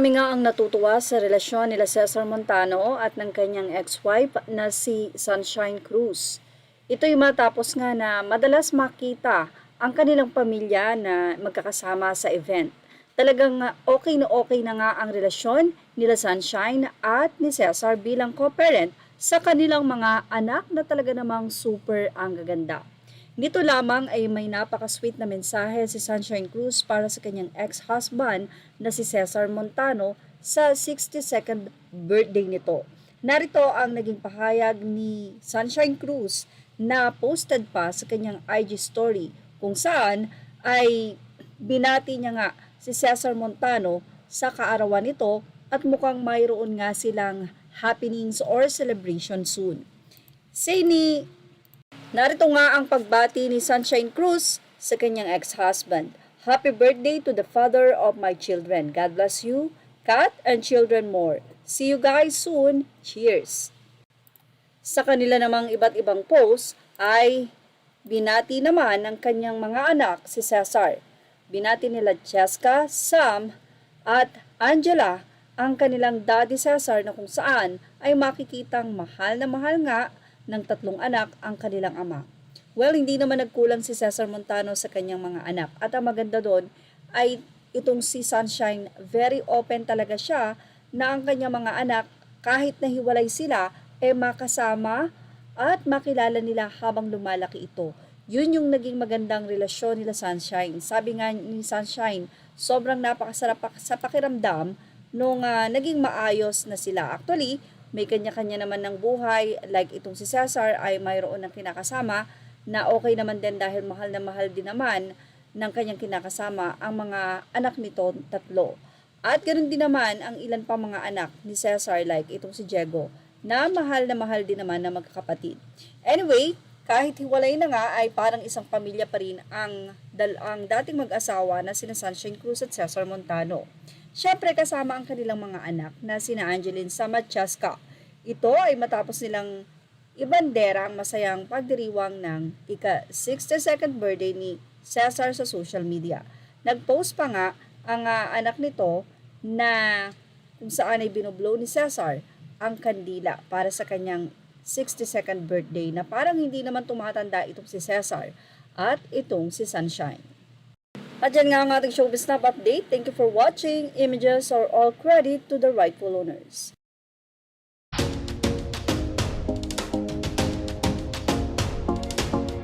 Marami nga ang natutuwa sa relasyon nila Cesar Montano at ng kanyang ex-wife na si Sunshine Cruz. Ito'y matapos nga na madalas makita ang kanilang pamilya na magkakasama sa event. Talagang okay na nga ang relasyon nila Sunshine at ni Cesar bilang co-parent sa kanilang mga anak na talaga namang super ang gaganda. Nito lamang ay may napaka-sweet na mensahe si Sunshine Cruz para sa kanyang ex-husband na si Cesar Montano sa 62nd birthday nito. Narito ang naging pahayag ni Sunshine Cruz na posted pa sa kanyang IG story kung saan ay binati niya nga si Cesar Montano sa kaarawan nito at mukhang mayroon nga silang happenings or celebration soon. Narito nga ang pagbati ni Sunshine Cruz sa kanyang ex-husband. Happy birthday to the father of my children. God bless you, Kat, and children more. See you guys soon. Cheers! Sa kanila namang iba't ibang post ay binati naman ng kanyang mga anak si Cesar. Binati nila Cheska, Sam, at Angela ang kanilang daddy Cesar na kung saan ay makikitang mahal na mahal nga ng tatlong anak ang kanilang ama. Well, hindi naman nagkulang si Cesar Montano sa kanyang mga anak. At ang maganda doon ay itong si Sunshine, very open talaga siya na ang kanyang mga anak, kahit nahiwalay sila, makasama at makilala nila habang lumalaki ito. Yun yung naging magandang relasyon nila Sunshine. Sabi nga ni Sunshine, sobrang napakasarap sa pakiramdam nung naging maayos na sila. Actually, may kanya-kanya naman ng buhay, like itong si Cesar ay mayroon ng kinakasama na okay naman din dahil mahal na mahal din naman ng kanyang kinakasama ang mga anak nito, tatlo. At ganoon din naman ang ilan pa mga anak ni Cesar like itong si Diego na mahal din naman na magkakapatid. Anyway, kahit hiwalay na nga ay parang isang pamilya pa rin ang dating mag-asawa na sina Sunshine Cruz at Cesar Montano. Siyempre kasama ang kanilang mga anak na sina Angeline Sam at Cheska. Ito ay matapos nilang ibandera ang masayang pagdiriwang ng ika-62nd birthday ni Cesar sa social media. Nag-post pa nga ang anak nito na kung saan ay binublow ni Cesar ang kandila para sa kanyang 62nd birthday na parang hindi naman tumatanda itong si Cesar at itong si Sunshine. At yan nga ang ating showbiz snap update. Thank you for watching. Images are all credit to the rightful owners.